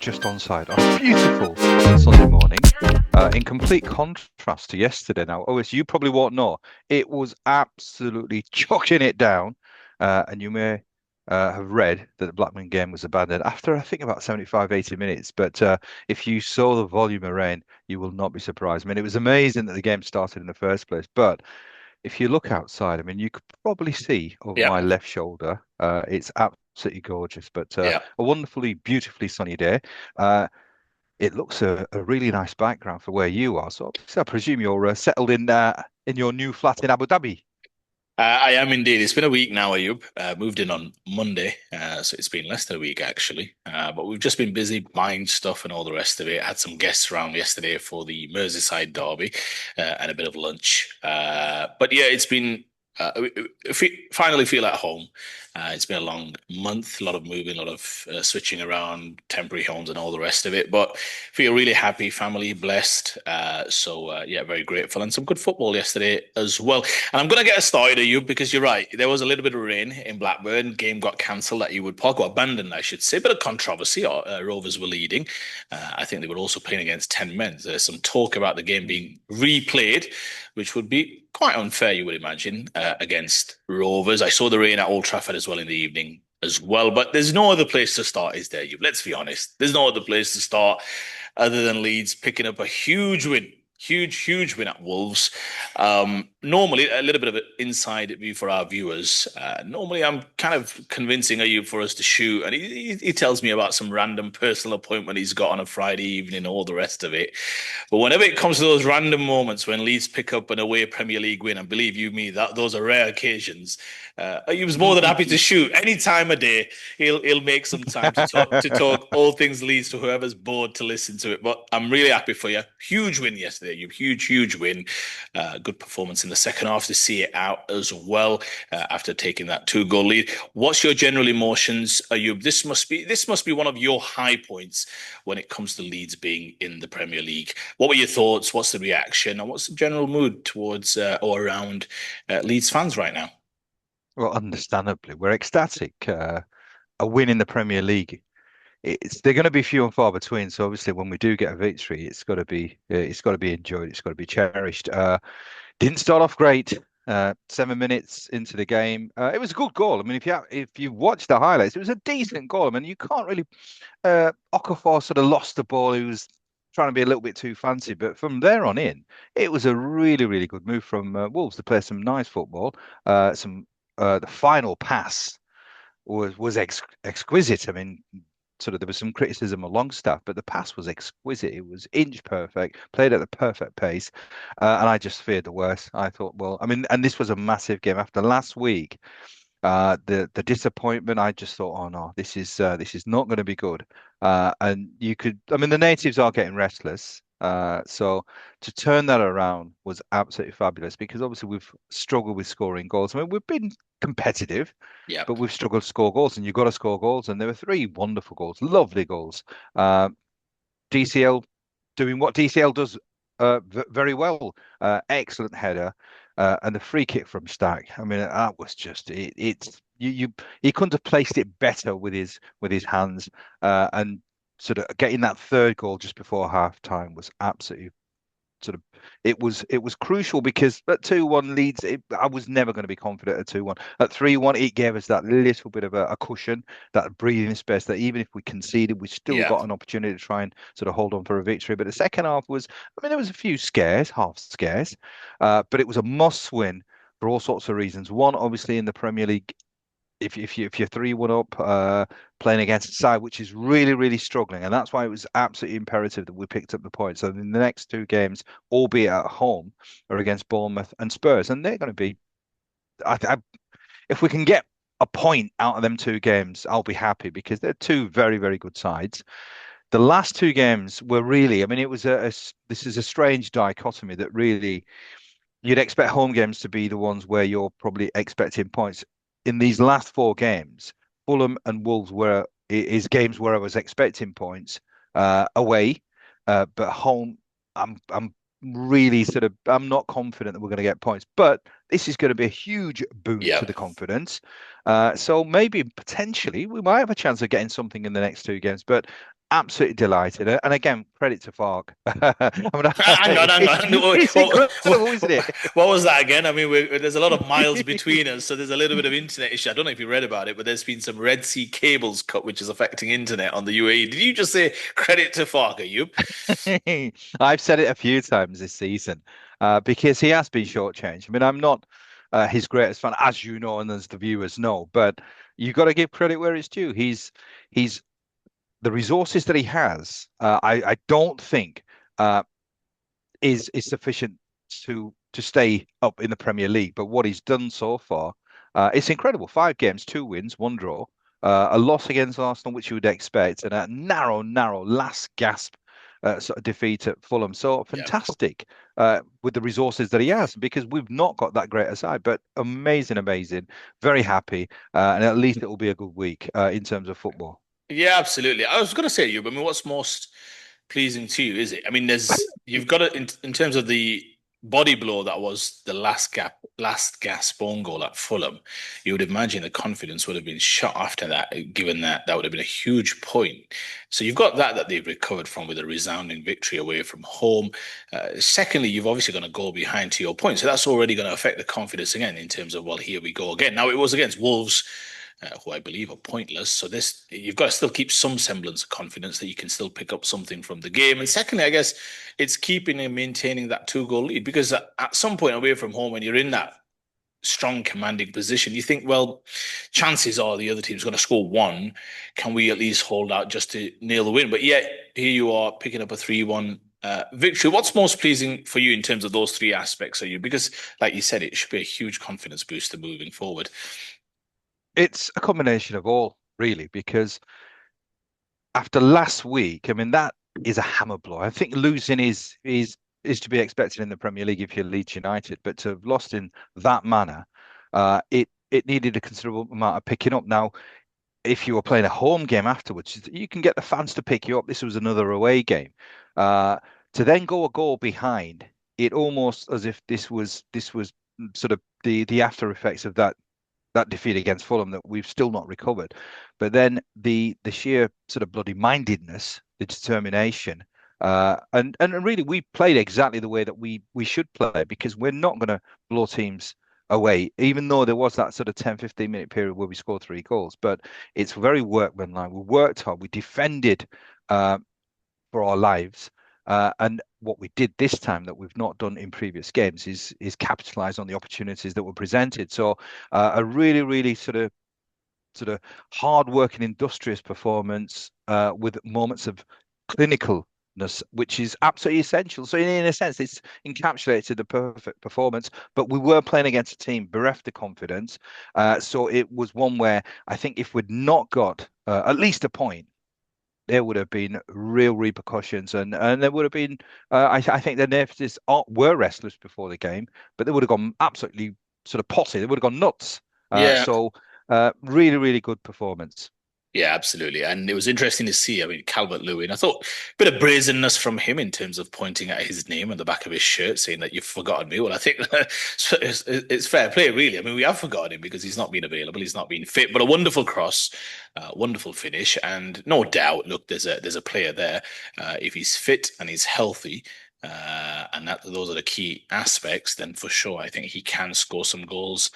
just onside on a beautiful Sunday morning, in complete contrast to yesterday. Now, OS, you probably won't know, it was absolutely chucking it down, and you may have read that the Blackburn game was abandoned after, I think, about 75, 80 minutes. But if you saw the volume of rain, you will not be surprised. I mean, it was amazing that the game started in the first place, but if you look outside, I mean, you could probably see over Yeah, my left shoulder. It's absolutely gorgeous, but yeah. a wonderfully, beautifully sunny day. Uh, it looks a really nice background for where you are. So I presume you're settled in your new flat in Abu Dhabi. I am indeed. It's been a week now, Ayub. Moved in on Monday, so it's been less than a week actually. But we've just been busy buying stuff and all the rest of it. Had some guests around yesterday for the Merseyside derby and a bit of lunch. But yeah, it's been. Finally feel at home. It's been a long month, a lot of moving, a lot of switching around, temporary homes, and all the rest of it. But feel really happy, family blessed. Yeah, very grateful, and some good football yesterday as well. And I'm going to get us started, you because you're right. There was a little bit of rain in Blackburn. Game got cancelled at Ewood Park, or abandoned, I should say. Bit of controversy. Rovers were leading. I think they were also playing against 10 men. There's some talk about the game being replayed, which would be quite unfair, you would imagine, against Rovers. I saw the rain at Old Trafford as well in the evening as well. But there's no other place to start, is there? You? Let's be honest. There's no other place to start other than Leeds picking up a huge win. Huge win at Wolves. Normally, a little bit of an inside view for our viewers. Normally, I'm kind of convincing Ayub for us to shoot, and he tells me about some random personal appointment he's got on a Friday evening, all the rest of it. But whenever it comes to those random moments when Leeds pick up an away Premier League win, and believe you me, that those are rare occasions, he was more than happy to shoot any time of day. He'll make some time to talk all things Leeds to whoever's bored to listen to it. But I'm really happy for you. Huge win yesterday. You huge win. Good performance in the second half to see it out as well after taking that 2-goal lead. What's your general emotions, Ayub? This must be one of your high points when it comes to Leeds being in the Premier League. What were your thoughts? What's the reaction? And what's the general mood towards or around Leeds fans right now? Well, understandably, we're ecstatic. A win in the Premier League. They're going to be few and far between. So obviously, when we do get a victory, it's got to be enjoyed. It's got to be cherished. Didn't start off great. 7 minutes into the game, it was a good goal. I mean, if you watch the highlights, it was a decent goal. I mean, you can't really. Okafor sort of lost the ball. He was trying to be a little bit too fancy, but from there on in, it was a really good move from Wolves to play some nice football. Some The final pass was exquisite. I mean, sort of there was some criticism of Longstaff, but the pass was exquisite. It was inch perfect, played at the perfect pace, and I just feared the worst. I thought, well, I mean, and this was a massive game after last week. The disappointment, I just thought, oh no, this is not going to be good. And you could, I mean, the natives are getting restless. So to turn that around was absolutely fabulous because obviously we've struggled with scoring goals. I mean, we've been competitive, Yeah. but we've struggled to score goals, and you've got to score goals. And there were three wonderful goals, lovely goals. DCL doing what DCL does very well. Excellent header, and the free kick from Stack. I mean, that was just it's you. He couldn't have placed it better with his hands, and sort of getting that third goal just before half time was absolutely sort of it was crucial because at 2-1 Leeds, I was never going to be confident at 2-1. At 3-1, it gave us that little bit of a cushion, that breathing space that even if we conceded, we still Yeah. got an opportunity to try and sort of hold on for a victory. But the second half was, I mean, there was a few scares, half scares, but it was a must win for all sorts of reasons. One, obviously, in the Premier League, if you're 3-1 up, playing against a side which is really struggling, and that's why it was absolutely imperative that we picked up the points. So in the next two games, albeit at home, are against Bournemouth and Spurs, and they're going to be. If we can get a point out of them two games, I'll be happy because they're two very good sides. The last two games were really, I mean, it was this is a strange dichotomy that really you'd expect home games to be the ones where you're probably expecting points. In these last four games, Fulham and Wolves were is games where I was expecting points away, but home, I'm really sort of I'm not confident that we're going to get points. But this is going to be a huge boon Yeah. to the confidence. So maybe potentially we might have a chance of getting something in the next two games. But absolutely delighted. And again, credit to Fark. I mean, Hang on. it's incredible, isn't it? What was that again? I mean, there's a lot of miles between us, so there's a little bit of internet issue. I don't know if you read about it, but there's been some Red Sea cables cut, which is affecting internet on the UAE. Did you just say credit to Fark, Ayub? I've said it a few times this season because he has been shortchanged. I mean, I'm not his greatest fan, as you know, and as the viewers know, but you've got to give credit where it's due. He's the resources that he has. I don't think is sufficient to stay up in the Premier League. But what he's done so far, it's incredible. 5 games, 2 wins, 1 draw, a loss against Arsenal, which you would expect, and a narrow last gasp sort of defeat at Fulham. So Yeah. fantastic with the resources that he has, because we've not got that great a side. But amazing, very happy, and at least it will be a good week in terms of football. Yeah, absolutely. I was going to say, you, but I mean, what's most pleasing to you, is it? I mean, you've got it in terms of the body blow that was the last gasp own goal at Fulham. You would imagine the confidence would have been shot after that, given that that would have been a huge point. So you've got that they've recovered from with a resounding victory away from home. Secondly, you've obviously going to go behind, to your point, so that's already going to affect the confidence again in terms of, well, here we go again. Now it was against Wolves, who I believe are pointless. So this, you've got to still keep some semblance of confidence that you can still pick up something from the game. And secondly, I guess it's keeping and maintaining that 2 goal lead, because at some point away from home, when you're in that strong commanding position, you think, well, chances are the other team's going to score one. Can we at least hold out just to nail the win? But yet here you are picking up a 3-1 victory. What's most pleasing for you in terms of those three aspects? Are you, because like you said, it should be a huge confidence booster moving forward. It's a combination of all, really, because after last week, I mean, that is a hammer blow. I think losing is to be expected in the Premier League if you're Leeds United, but to have lost in that manner, it needed a considerable amount of picking up. Now, if you were playing a home game afterwards, you can get the fans to pick you up. This was another away game. Uh, to then go a goal behind, it almost as if this was sort of the after effects of that defeat against Fulham that we've still not recovered. But then the sheer sort of bloody mindedness, the determination, and really we played exactly the way that we should play, because we're not going to blow teams away, even though there was that sort of 10-15 minute period where we scored 3 goals. But it's very workmanlike. We worked hard. We defended uh, for our lives. And what we did this time that we've not done in previous games is capitalize on the opportunities that were presented. So a really sort of hard working, industrious performance with moments of clinicalness, which is absolutely essential. So in a sense, it's encapsulated the perfect performance. But we were playing against a team bereft of confidence. So it was one where I think if we'd not got at least a point, there would have been real repercussions, and there would have been. I think the Natives were restless before the game, but they would have gone absolutely sort of potty. They would have gone nuts. Yeah. So really good performance. Yeah, absolutely. And it was interesting to see. I mean, Calvert-Lewin, I thought a bit of brazenness from him in terms of pointing at his name on the back of his shirt, saying that you've forgotten me. Well, I think it's fair play, really. I mean, we have forgotten him because he's not been available, he's not been fit. But a wonderful cross, wonderful finish, and no doubt, look, there's a player there. If he's fit and he's healthy, and those are the key aspects, then for sure, I think he can score some goals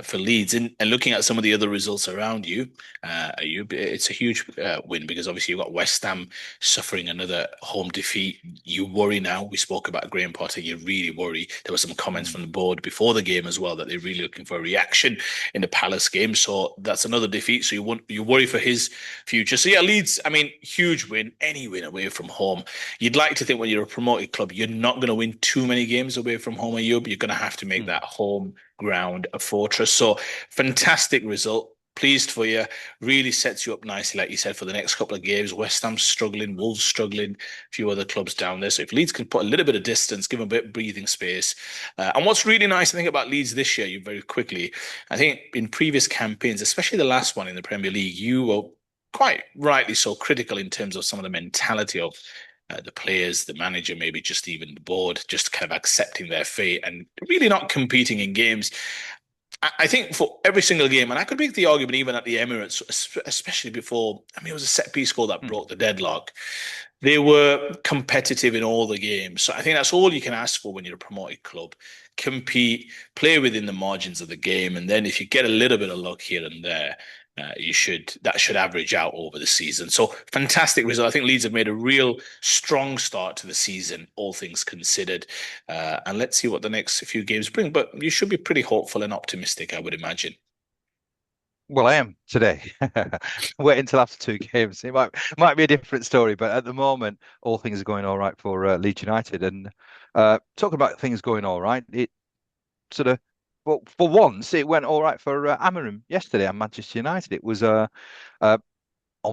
for Leeds. And looking at some of the other results around you, it's a huge win, because obviously you've got West Ham suffering another home defeat. You worry now. We spoke about Graham Potter. You really worry. There were some comments Mm. from the board before the game as well that they're really looking for a reaction in the Palace game. So that's another defeat. So you worry for his future. So yeah, Leeds, I mean, huge win. Any win away from home. You'd like to think when you're a promoted club, you're not going to win too many games away from home, are you? You're going to have to make Mm. that home ground a fortress. So fantastic result. Pleased for you. Really sets you up nicely, like you said, for the next couple of games. West Ham struggling, Wolves struggling, a few other clubs down there. So if Leeds can put a little bit of distance, give them a bit of breathing space. And what's really nice, I think, about Leeds this year, you very quickly, I think in previous campaigns, especially the last one in the Premier League, you were quite rightly so critical in terms of some of the mentality of the players, the manager, maybe just even the board, just kind of accepting their fate and really not competing in games. I think for every single game, and I could make the argument even at the Emirates, especially before, I mean, it was a set piece goal that Hmm. broke the deadlock. They were competitive in all the games. So I think that's all you can ask for when you're a promoted club. Compete, play within the margins of the game, and then if you get a little bit of luck here and there, you should that should average out over the season. So fantastic result. I think Leeds have made a real strong start to the season, all things considered. And let's see what the next few games bring. But you should be pretty hopeful and optimistic, I would imagine. Well, I am today. Wait until after two games. It might be a different story, but at the moment, all things are going all right for Leeds United. And talking about things going all right, it sort of, well, for once, it went all right for Amorim yesterday at Manchester United. It was on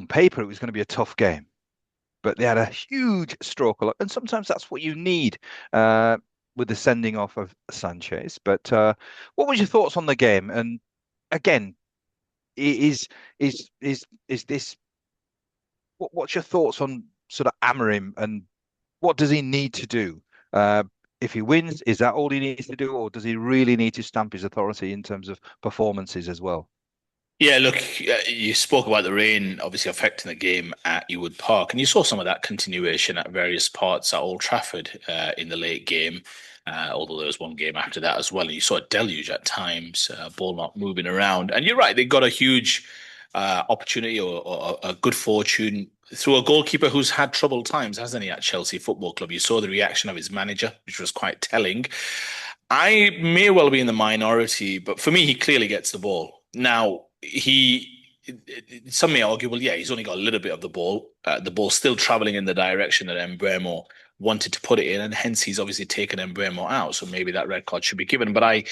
paper, it was going to be a tough game, but they had a huge stroke of luck, and sometimes that's what you need uh, with the sending off of Sanchez. But what was your thoughts on the game? And again, is is this what's your thoughts on sort of Amorim and what does he need to do? Uh, if he wins, is that all he needs to do, or does he really need to stamp his authority in terms of performances as well? Yeah, look, you spoke about the rain obviously affecting the game at Ewood Park, and you saw some of that continuation at various parts at Old Trafford in the late game. Although there was one game after that as well, and you saw a deluge at times, ball not moving around. And you're right, they got a huge opportunity or a good fortune through a goalkeeper who's had troubled times, hasn't he, at Chelsea Football Club? You saw the reaction of his manager, which was quite telling. I may well be in the minority, but for me, he clearly gets the ball. Now, some may argue, well, yeah, he's only got a little bit of the ball. The ball's still traveling in the direction that Mbeumo wanted to put it in, and hence he's obviously taken Mbeumo out. So maybe that red card should be given. But I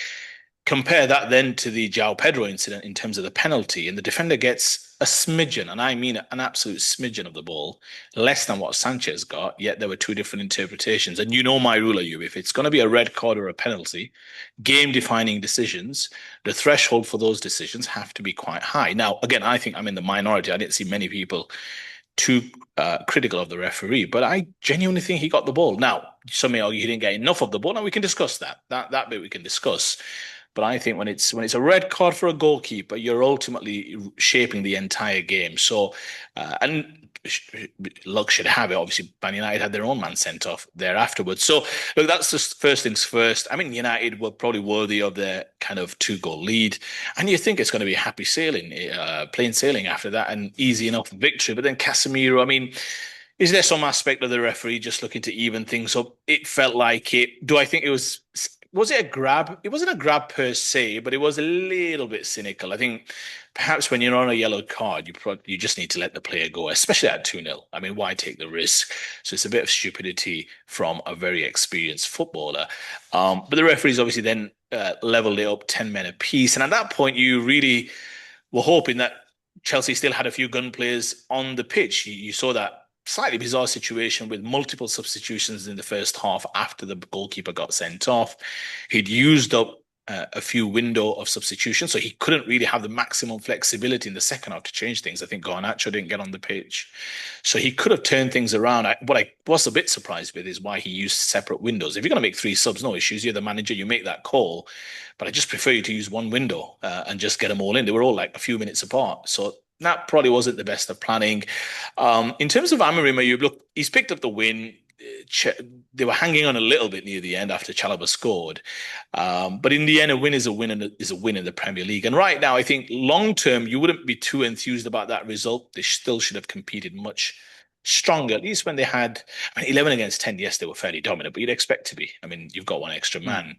compare that then to the João Pedro incident in terms of the penalty, and the defender gets a smidgen, and I mean an absolute smidgen of the ball, less than what Sanchez got, yet there were two different interpretations. And you know my rule of you, if it's going to be a red card or a penalty, game-defining decisions, the threshold for those decisions have to be quite high. Now, again, I think I'm in the minority. I didn't see many people too critical of the referee, but I genuinely think he got the ball. Now, some may argue he didn't get enough of the ball. Now we can discuss that. That bit we can discuss. But I think when it's a red card for a goalkeeper, you're ultimately shaping the entire game. So, and luck should have it. Obviously, Man United had their own man sent off there afterwards. So, look, that's just first things first. I mean, United were probably worthy of their kind of two-goal lead, and you think it's going to be happy sailing, plain sailing after that, and easy enough victory. But then Casemiro, I mean. Is there some aspect of the referee just looking to even things up? It felt like it. Do I think it was it a grab? It wasn't a grab per se, but it was a little bit cynical. I think perhaps when you're on a yellow card, you just need to let the player go, especially at 2-0. I mean, why take the risk? So it's a bit of stupidity from a very experienced footballer. But the referees obviously then leveled it up 10 men apiece. And at that point, you really were hoping that Chelsea still had a few gun players on the pitch. You saw that slightly bizarre situation with multiple substitutions in the first half after the goalkeeper got sent off. He'd used up a few window of substitution, so he couldn't really have the maximum flexibility in the second half to change things. I think Garnacho didn't get on the pitch, so he could have turned things around. What I was a bit surprised with is why he used separate windows. If you're going to make three subs, no issues. You're the manager, you make that call, but I just prefer you to use one window and just get them all in. They were all like a few minutes apart, so that probably wasn't the best of planning. In terms of Amorim, Ayub, look, he's picked up the win. They were hanging on a little bit near the end after Chalobah scored. But in the end, a win is a win and is a win in the Premier League. And right now, I think long term, you wouldn't be too enthused about that result. They still should have competed much stronger, at least when they had, I mean, 11 against 10, yes, they were fairly dominant, but you'd expect to be. I mean, you've got one extra Hmm. man.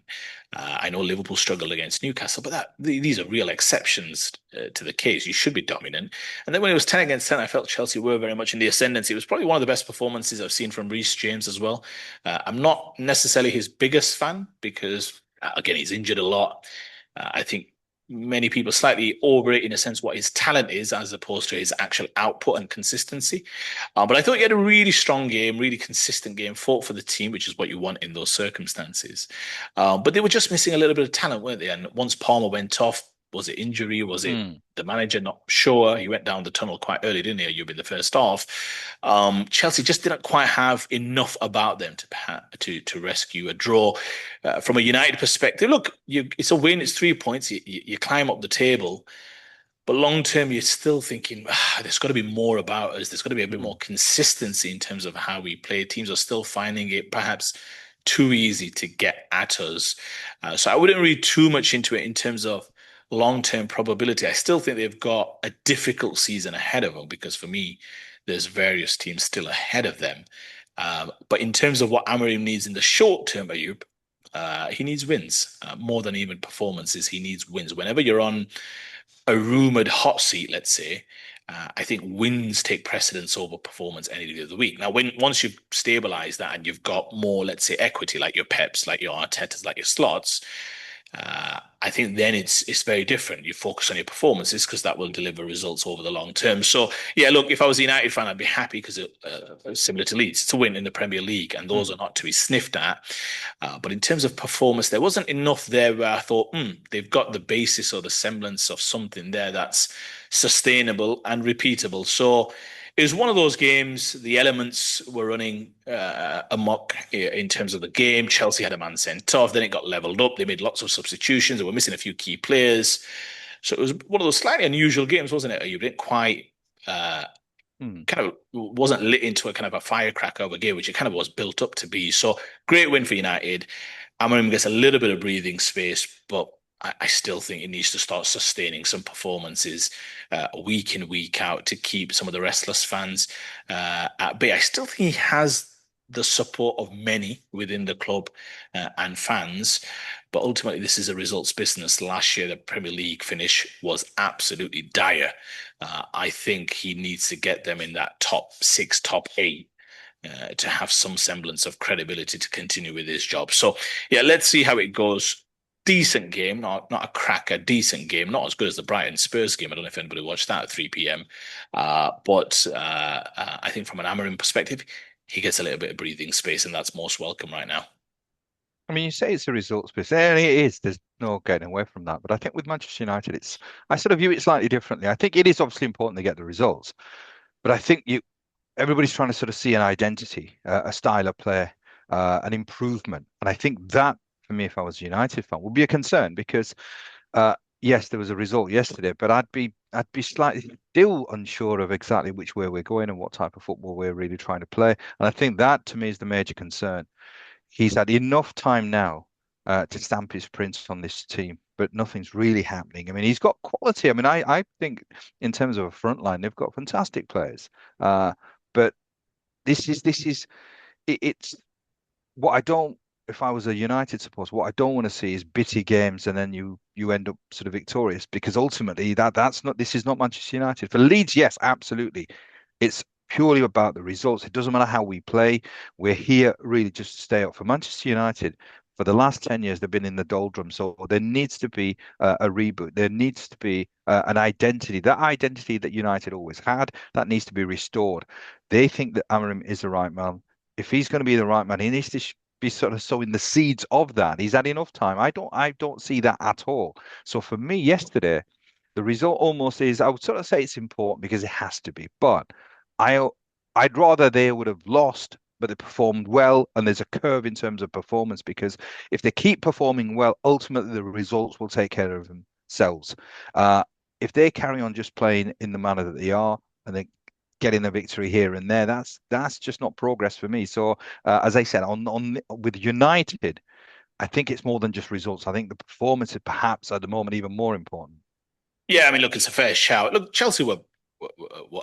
I know Liverpool struggled against Newcastle, but these are real exceptions to the case. You should be dominant. And then when it was 10 against 10, I felt Chelsea were very much in the ascendancy. It was probably one of the best performances I've seen from Reece James as well. I'm not necessarily his biggest fan because, again, he's injured a lot. I think many people slightly overrate in a sense what his talent is as opposed to his actual output and consistency. But I thought he had a really strong game, really consistent game, fought for the team, which is what you want in those circumstances. But they were just missing a little bit of talent, weren't they? And once Palmer went off, Was it injury? Was it Mm, the manager? Not sure. He went down the tunnel quite early, didn't he? Ayub in the first half. Chelsea just didn't quite have enough about them to rescue a draw. From a United perspective, look, it's a win. It's 3 points. You climb up the table. But long term, you're still thinking, there's got to be more about us. There's got to be a bit more mm, consistency in terms of how we play. Teams are still finding it perhaps too easy to get at us. So I wouldn't read too much into it in terms of long-term probability. I still think they've got a difficult season ahead of them because for me, there's various teams still ahead of them. But in terms of what Amorim needs in the short term, Ayub, he needs wins more than even performances. He needs wins. Whenever you're on a rumored hot seat, let's say, I think wins take precedence over performance any day of the week. Now, when once you've stabilized that and you've got more, let's say, equity, like your Peps, like your Artetas, like your Slots, I think then it's very different. You focus on your performances because that will deliver results over the long term. So yeah, look, if I was a United fan, I'd be happy because similar to Leeds, it's a win in the Premier League, and those are mm. not to be sniffed at. But in terms of performance, there wasn't enough there where I thought, they've got the basis or the semblance of something there that's sustainable and repeatable. So it was one of those games. The elements were running amok in terms of the game. Chelsea had a man sent off. Then it got leveled up. They made lots of substitutions. They were missing a few key players. So it was one of those slightly unusual games, wasn't it? You didn't quite uh, Mm. kind of wasn't lit into a kind of a firecracker of a game, which it kind of was built up to be. So great win for United. Amorim gets a little bit of breathing space, but I still think it needs to start sustaining some performances week in, week out to keep some of the restless fans at bay. I still think he has the support of many within the club and fans, but ultimately this is a results business. Last year, the Premier League finish was absolutely dire. I think he needs to get them in that top six, top eight to have some semblance of credibility to continue with his job. So yeah, let's see how it goes. Decent game, not a cracker, decent game, not as good as the Brighton Spurs game. I don't know if anybody watched that at 3 p.m. But I think from an Amorim perspective, he gets a little bit of breathing space, and that's most welcome right now. I mean, you say it's a results business, and it is. There's no getting away from that. But I think with Manchester United, I sort of view it slightly differently. I think it is obviously important to get the results, but I think everybody's trying to sort of see an identity, a style of play, an improvement, and I think that for me, if I was a United fan, would be a concern because yes, there was a result yesterday, but I'd be slightly still unsure of exactly which way we're going and what type of football we're really trying to play. And I think that to me is the major concern. He's had enough time now to stamp his print on this team, but nothing's really happening. I mean, he's got quality. I mean, I think in terms of a front line, they've got fantastic players. But this is it's what I don't. If I was a United supporter, what I don't want to see is bitty games and then you end up sort of victorious because ultimately that's not this is not Manchester United. For Leeds, yes, absolutely. It's purely about the results. It doesn't matter how we play. We're here really just to stay up. For Manchester United, for the last 10 years, they've been in the doldrums. So there needs to be a reboot. There needs to be an identity. That identity that United always had, that needs to be restored. They think that Amorim is the right man. If he's going to be the right man, he needs to be sort of sowing the seeds of that. He's had enough time. I don't see that at all. So for me, yesterday, the result almost is, I would sort of say it's important because it has to be, but I I'd rather they would have lost, but they performed well, and there's a curve in terms of performance because if they keep performing well, ultimately the results will take care of themselves. Uh, if they carry on just playing in the manner that they are and they getting a victory here and there, that's just not progress for me. So as I said, on with United, I think it's more than just results. I think the performance is perhaps at the moment even more important. Yeah, I mean, look, it's a fair shout. Look, Chelsea were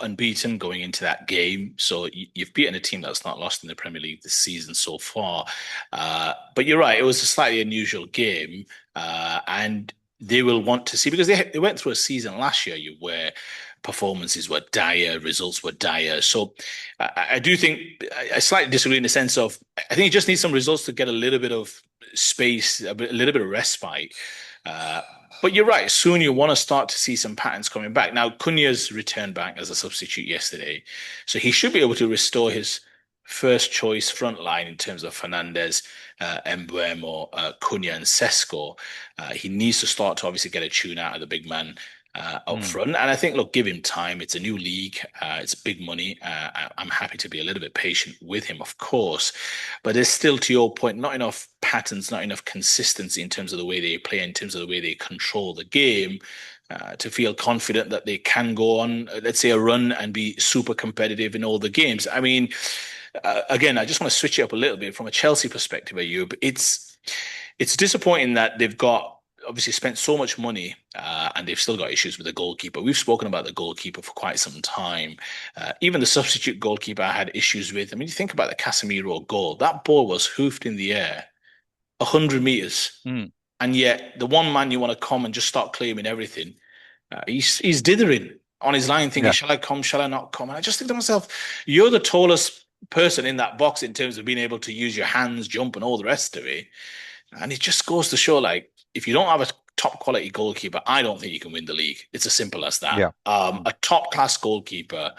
unbeaten going into that game, so you've beaten a team that's not lost in the Premier League this season so far. But you're right; it was a slightly unusual game, and they will want to see because they went through a season last year where performances were dire, results were dire. So I do think I slightly disagree in the sense of I think you just need some results to get a little bit of space, a little bit of respite. Uh, but you're right. Soon you want to start to see some patterns coming back. Now, Cunha's returned back as a substitute yesterday, so he should be able to restore his first choice front line in terms of Fernandez, Embuemo, Cunha, and Sesko. He needs to start to obviously get a tune out of the big man up Mm, front. And I think, look, give him time. It's a new league. It's big money. I'm happy to be a little bit patient with him, of course. But there's still, to your point, not enough patterns, not enough consistency in terms of the way they play, in terms of the way they control the game. To feel confident that they can go on, let's say, a run and be super competitive in all the games. I mean, again, I just want to switch it up a little bit from a Chelsea perspective, Ayub. It's disappointing that they've got obviously spent so much money and they've still got issues with the goalkeeper. We've spoken about the goalkeeper for quite some time. Even the substitute goalkeeper I had issues with. I mean, you think about the Casemiro goal. That ball was hoofed in the air 100 meters. mm, And yet, the one man you want to come and just start claiming everything, he's dithering on his line, thinking, yeah, "Shall I come? Shall I not come?" And I just think to myself, "You're the tallest person in that box in terms of being able to use your hands, jump, and all the rest of it." And it just goes to show, like, if you don't have a top quality goalkeeper, I don't think you can win the league. It's as simple as that. yeah. Mm, A top class goalkeeper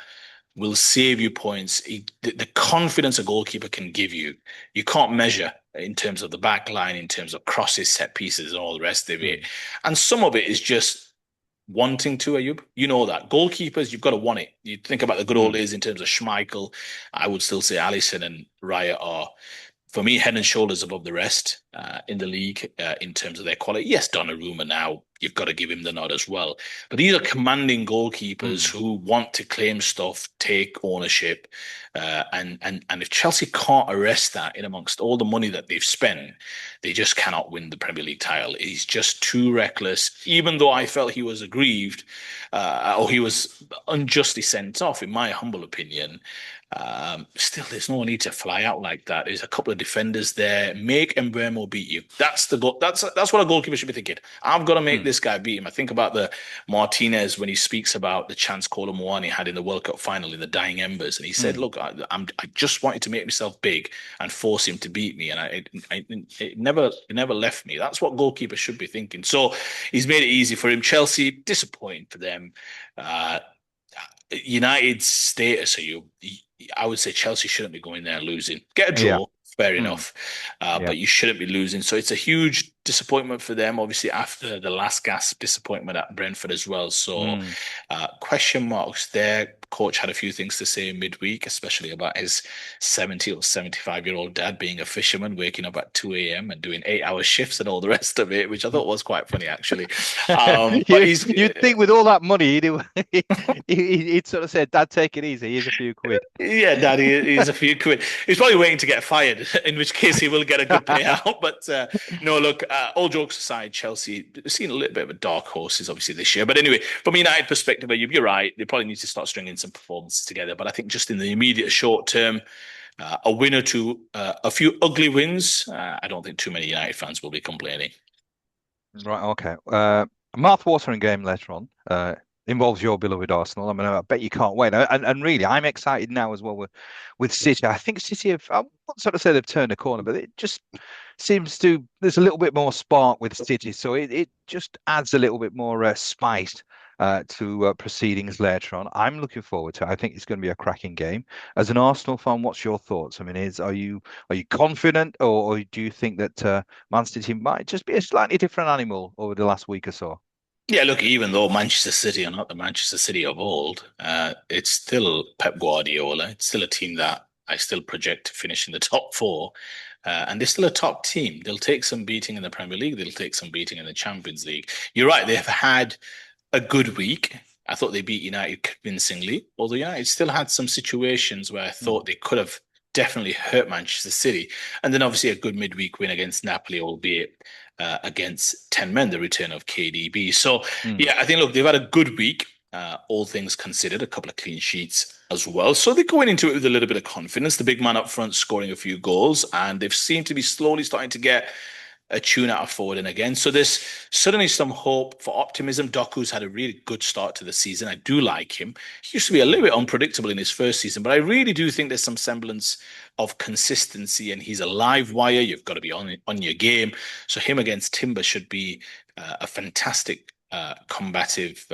will save you points. The confidence a goalkeeper can give you, you can't measure in terms of the back line, in terms of crosses, set pieces, and all the rest of it. mm, And some of it is just wanting to, Ayub. You know that. Goalkeepers, you've got to want it. You think about the good old mm, days in terms of Schmeichel. I would still say Alisson and Raya are, for me, head and shoulders above the rest in the league in terms of their quality. Yes, Donnarumma now, you've got to give him the nod as well. But these are commanding goalkeepers mm, who want to claim stuff, take ownership. And if Chelsea can't arrest that in amongst all the money that they've spent, they just cannot win the Premier League title. He's just too reckless. Even though I felt he was aggrieved or he was unjustly sent off, in my humble opinion, still, there's no need to fly out like that. There's a couple of defenders there. Make Embuemo beat you. That's the goal. That's what a goalkeeper should be thinking. I've got to make mm, this guy beat him. I think about the Martinez when he speaks about the chance Colomwani had in the World Cup final in the dying embers, and he said, mm. "Look, I just wanted to make myself big and force him to beat me, and it never left me." That's what goalkeepers should be thinking. So he's made it easy for him. Chelsea, disappointing for them. Uh, United's status, I would say Chelsea shouldn't be going there and losing. Get a Yeah. draw, fair Mm, enough, yeah. but you shouldn't be losing. So it's a huge disappointment for them, obviously, after the last gasp disappointment at Brentford as well. So Mm. question marks there. Coach had a few things to say midweek, especially about his 70 or 75-year-old dad being a fisherman, waking up at 2 a.m. and doing 8-hour shifts and all the rest of it, which I thought was quite funny, actually. But You he's you'd think with all that money he'd sort of said, "Dad, take it easy. Here's a few quid." Yeah, Daddy is a few quid. He's probably waiting to get fired, in which case he will get a good payout. But no, look, all jokes aside, Chelsea seen a little bit of a dark horses obviously this year. But anyway, from a United perspective, you're right. They probably need to start stringing some performances together. But I think just in the immediate short term, a win or two, a few ugly wins. I don't think too many United fans will be complaining. Right, okay. A mouth-watering game later on. Involves your beloved Arsenal. I mean, I bet you can't wait. And really, I'm excited now as well with City. I think City have, I won't sort of say they've turned a corner, but it just seems to, there's a little bit more spark with City. So it just adds a little bit more spice to proceedings later on. I'm looking forward to it. I think it's going to be a cracking game. As an Arsenal fan, what's your thoughts? I mean, are you confident, or do you think that Man City might just be a slightly different animal over the last week or so? Yeah, look, even though Manchester City are not the Manchester City of old, it's still Pep Guardiola. It's still a team that I still project to finish in the top four. And they're still a top team. They'll take some beating in the Premier League. They'll take some beating in the Champions League. You're right. They have had a good week. I thought they beat United convincingly, although United still had some situations where I Mm, thought they could have definitely hurt Manchester City. And then obviously a good midweek win against Napoli, albeit against 10 men, the return of KDB. So, mm, yeah, I think, look, they've had a good week, all things considered, a couple of clean sheets as well. So they're going into it with a little bit of confidence. The big man up front scoring a few goals, and they've seemed to be slowly starting to get a tune out of forwarding again. So there's suddenly some hope for optimism. Doku's had a really good start to the season. I do like him. He used to be a little mm, bit unpredictable in his first season, but I really do think there's some semblance of consistency, and he's a live wire. You've got to be on your game. So him against Timber should be a fantastic combative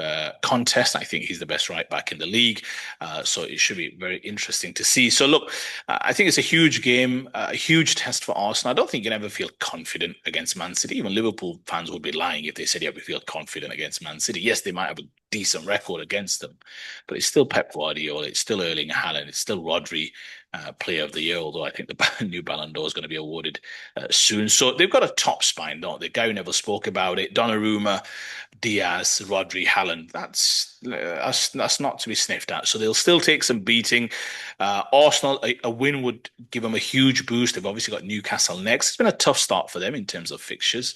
contest. I think he's the best right back in the league. So it should be very interesting to see. So look, I think it's a huge game, a huge test for Arsenal. I don't think you can ever feel confident against Man City. Even Liverpool fans would be lying if they said, yeah, we feel confident against Man City. Yes, they might have a decent record against them, but it's still Pep Guardiola, it's still Erling Haaland, it's still Rodri, Player of the Year, although I think the new Ballon d'Or is going to be awarded soon. So they've got a top spine, don't they? Gary never spoke about it. Donnarumma, Diaz, Rodri, Haaland. That's not to be sniffed at. So they'll still take some beating. Arsenal, a win would give them a huge boost. They've obviously got Newcastle next. It's been a tough start for them in terms of fixtures.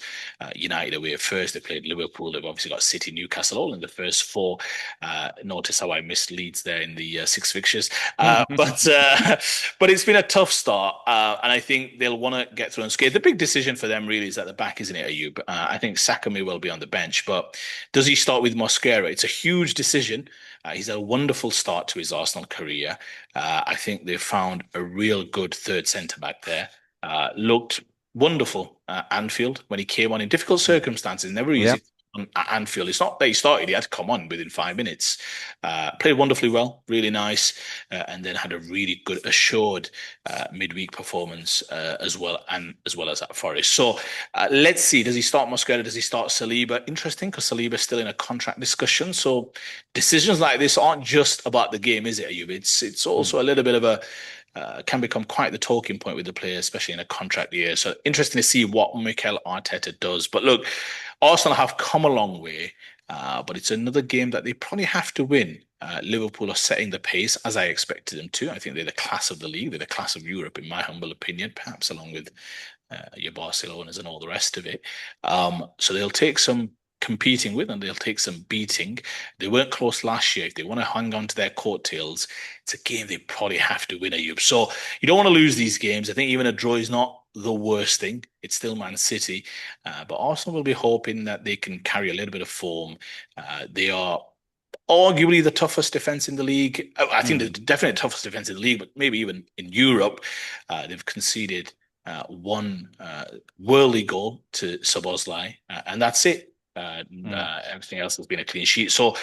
United away at first. They played Liverpool. They've obviously got City, Newcastle all in the first four. Notice how I missed Leeds there in the six fixtures. But it's been a tough start, and I think they'll want to get through unscathed. The big decision for them really is at the back, isn't it, Ayub? I think Saka may well be on the bench, but does he start with Mosquera? It's a huge decision. He's had a wonderful start to his Arsenal career. I think they've found a real good third centre back there. Looked wonderful at Anfield when he came on in difficult circumstances. Never Yeah. easy at Anfield. It's not that he started; he had to come on within 5 minutes. Played wonderfully well, really nice, and then had a really good assured midweek performance as well as at Forest. So let's see. Does he start Mosquera? Does he start Saliba? Interesting because Saliba is still in a contract discussion. So decisions like this aren't just about the game, is it, Ayub? It's Mm. also a little bit of a can become quite the talking point with the players, especially in a contract year. So interesting to see what Mikel Arteta does. But look, Arsenal have come a long way, but it's another game that they probably have to win. Liverpool are setting the pace as I expected them to. I think they're the class of the league. They're the class of Europe, in my humble opinion, perhaps along with your Barcelonas and all the rest of it. So they'll take some competing with and they'll take some beating. They weren't close last year. If they want to hang on to their coattails, it's a game they probably have to win, Ayub. So you don't want to lose these games. I think even a draw is not the worst thing. It's still Man City. But Arsenal will be hoping that they can carry a little bit of form. They are arguably the toughest defense in the league. I think the Mm. definite toughest defense in the league, but maybe even in Europe. They've conceded one worldly goal to Szoboszlai, and that's it. Mm. Everything else has been a clean sheet. So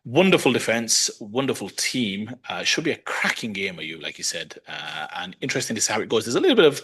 wonderful defense, wonderful team. Should be a cracking game, are you, like you said, and interesting to see how it goes. There's a little bit of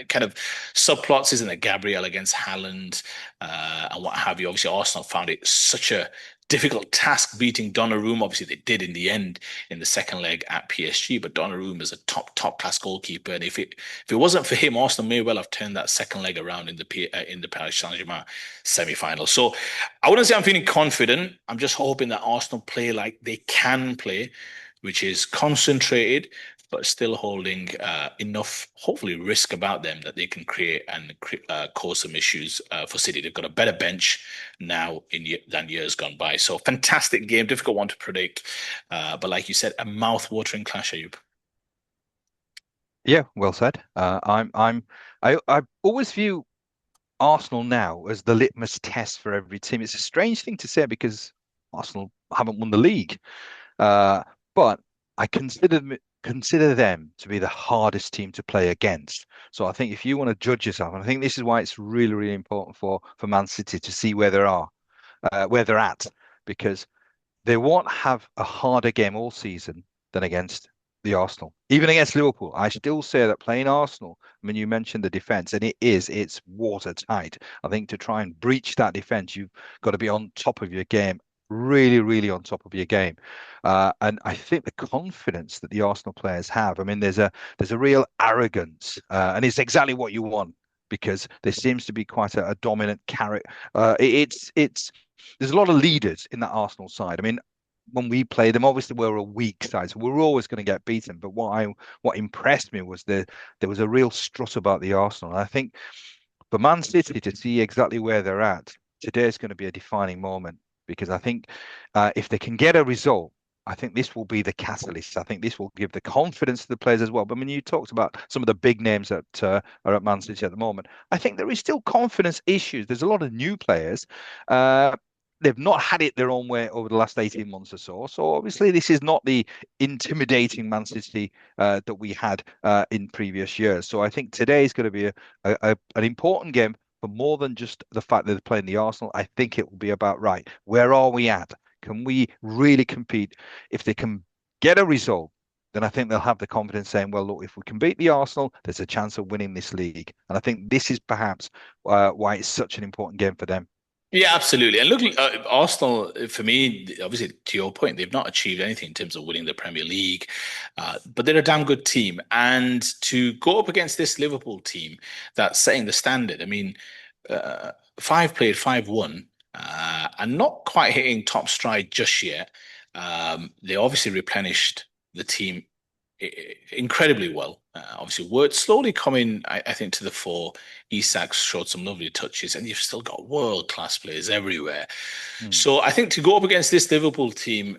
kind of subplots, isn't it? Gabriel against Haaland and what have you. Obviously, Arsenal found it such a difficult task beating Donnarumma. Obviously, they did in the end in the second leg at PSG, but Donnarumma is a top class goalkeeper, and if it wasn't for him, Arsenal may well have turned that second leg around in the Paris Saint-Germain semi-final. So I wouldn't say I'm feeling confident. I'm just hoping that Arsenal play like they can play, which is concentrated, but still holding enough, hopefully, risk about them that they can create and cause some issues for City. They've got a better bench now than years gone by. So fantastic game, difficult one to predict, but like you said, a mouth-watering clash, Ayub. Yeah, well said. I always view Arsenal now as the litmus test for every team. It's a strange thing to say because Arsenal haven't won the league. Uh, but I consider them to be the hardest team to play against. So I think if you want to judge yourself, and I think this is why it's really, really important for Man City to see where they're at, because they won't have a harder game all season than against the Arsenal. Even against Liverpool, I still say that playing Arsenal, I mean, you mentioned the defense, and it's watertight. I think to try and breach that defense, you've got to be on top of your game, really, really on top of your game. And I think the confidence that the Arsenal players have, I mean, there's a real arrogance, and it's exactly what you want because there seems to be quite a dominant character. It's there's a lot of leaders in that Arsenal side. I mean, when we play them, obviously we're a weak side, so we're always going to get beaten. But what impressed me was there was a real strut about the Arsenal. And I think for Man City to see exactly where they're at, today is going to be a defining moment because I think if they can get a result, I think this will be the catalyst. I think this will give the confidence to the players as well. But when you talked about some of the big names that are at Man City at the moment, I think there is still confidence issues. There's a lot of new players. Uh, they've not had it their own way over the last 18 months or so. So obviously this is not the intimidating Man City that we had in previous years. So I think today is going to be an important game for more than just the fact that they're playing the Arsenal. I think it will be about, right, where are we at? Can we really compete? If they can get a result, then I think they'll have the confidence saying, well, look, if we can beat the Arsenal, there's a chance of winning this league. And I think this is perhaps why it's such an important game for them. Yeah, absolutely. And look, Arsenal, for me, obviously, to your point, they've not achieved anything in terms of winning the Premier League, but they're a damn good team. And to go up against this Liverpool team that's setting the standard, I mean, five played, five won, and not quite hitting top stride just yet. They obviously replenished the team incredibly well. Obviously, word slowly coming, I think, to the fore. Isak showed some lovely touches, and you've still got world-class players everywhere. Hmm. So I think to go up against this Liverpool team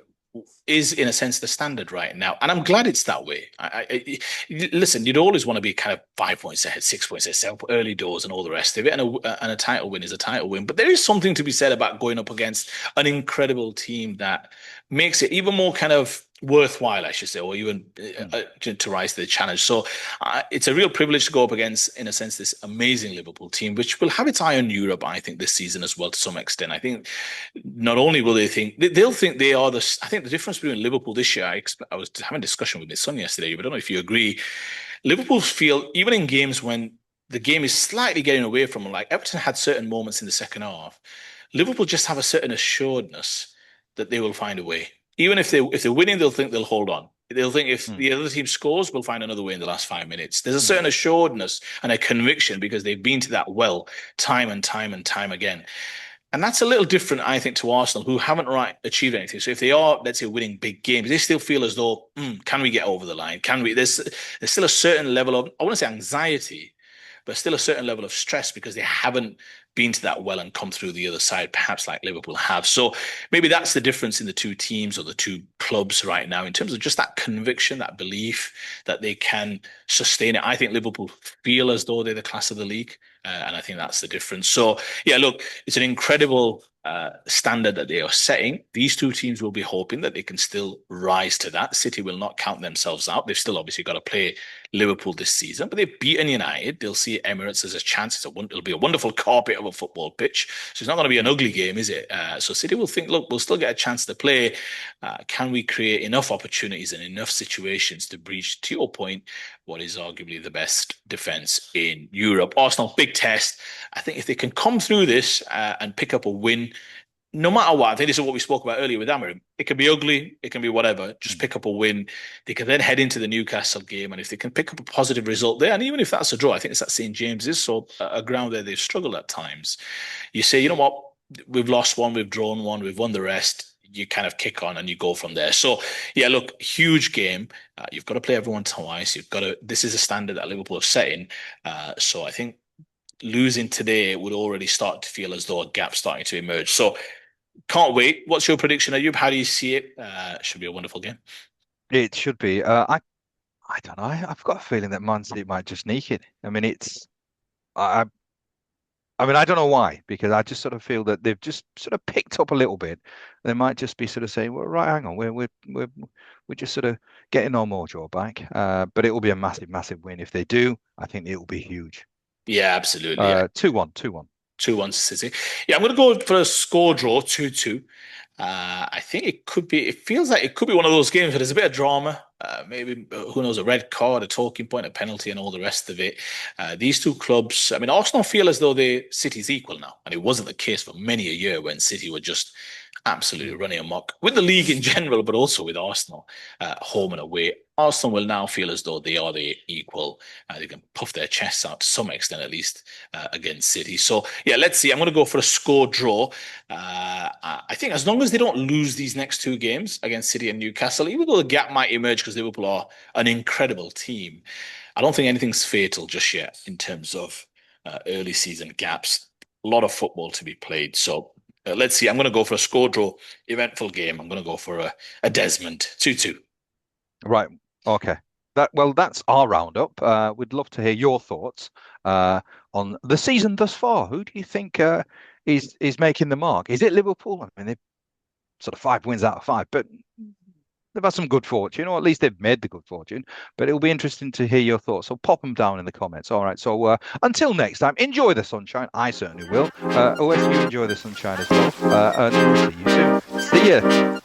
is, in a sense, the standard right now, and I'm glad it's that way. Listen, you'd always want to be kind of 5 points ahead, 6 points ahead, early doors, and all the rest of it. And a title win is a title win, but there is something to be said about going up against an incredible team that makes it even more kind of worthwhile, I should say, or even Hmm. to rise to the challenge. So it's a real privilege to go up against, in a sense, this amazing Liverpool team, which will have its eye on Europe, I think, this season as well, to some extent. I think not only will they think they'll think they are the. I think the difference between Liverpool this year. I was having a discussion with my son yesterday, but I don't know if you agree. Liverpool feel even in games when the game is slightly getting away from them, like Everton had certain moments in the second half. Liverpool just have a certain assuredness that they will find a way. Even if they're winning, they'll think they'll hold on. They'll think if Hmm. the other team scores, we'll find another way in the last 5 minutes. There's a Hmm. certain assuredness and a conviction because they've been to that well time and time and time again. And that's a little different, I think, to Arsenal, who haven't right achieved anything. So if they are, let's say, winning big games, they still feel as though, can we get over the line? Can we? There's still a certain level of, I want to say anxiety, but still a certain level of stress because they haven't been to that well and come through the other side, perhaps like Liverpool have. So maybe that's the difference in the two teams or the two clubs right now in terms of just that conviction, that belief that they can sustain it. I think Liverpool feel as though they're the class of the league. And I think that's the difference. So, yeah, look, it's an incredible standard that they are setting. These two teams will be hoping that they can still rise to that. City will not count themselves out. They've still obviously got to play Liverpool this season, but they've beaten United. They'll see Emirates as a chance. It'll be a wonderful carpet of a football pitch. So it's not going to be an Hmm. ugly game, is it? So City will think, look, we'll still get a chance to play. Can we create enough opportunities and enough situations to breach, to your point, what is arguably the best defense in Europe? Arsenal, big test. I think if they can come through this and pick up a win, no matter what, I think this is what we spoke about earlier with Amorim. It can be ugly, it can be whatever. Just Hmm. pick up a win. They can then head into the Newcastle game, and if they can pick up a positive result there, and even if that's a draw, I think it's at St James's, so a ground where they've struggled at times. You say, you know what, we've lost one, we've drawn one, we've won the rest. You kind of kick on and you go from there. So, yeah, look, huge game. You've got to play everyone twice. You've got to. This is a standard that Liverpool have set in. So I think losing today would already start to feel as though a gap starting to emerge. So can't wait. What's your prediction, Ayub? How do you see it? Should be a wonderful game. It should be. I don't know. I've got a feeling that Man City might just sneak it. I mean, I, I mean, I don't know why, because I just sort of feel that they've just sort of picked up a little bit. They might just be sort of saying, "Well, right, hang on, we're just sort of getting our mojo back." But it will be a massive, massive win if they do. I think it will be huge. Yeah, absolutely. Yeah. 2-1, 2-1. 2-1 City. Yeah, I'm going to go for a score draw, 2-2. I think it could be, it feels like it could be one of those games where there's a bit of drama, maybe, who knows, a red card, a talking point, a penalty, and all the rest of it. These two clubs, I mean, Arsenal feel as though City's equal now, and it wasn't the case for many a year when City were just absolutely Mm. running amok with the league in general, but also with Arsenal, home and away. Arsenal will now feel as though they are the equal. They can puff their chests out to some extent, at least, against City. So, yeah, let's see. I'm going to go for a score draw. I think as long as they don't lose these next two games against City and Newcastle, even though the gap might emerge because Liverpool are an incredible team, I don't think anything's fatal just yet in terms of early season gaps. A lot of football to be played. So let's see. I'm going to go for a score draw, eventful game. I'm going to go for a Desmond 2-2. Right. Okay. That's our roundup. We'd love to hear your thoughts uh, on the season thus far. Who do you think is making the mark? Is it Liverpool? I mean, they've sort of 5 wins out of 5, but they've had some good fortune, or at least they've made the good fortune. But it'll be interesting to hear your thoughts. So pop them down in the comments. All right. So until next time, enjoy the sunshine. I certainly will. OS, you enjoy the sunshine as well. And we'll see you soon. See ya.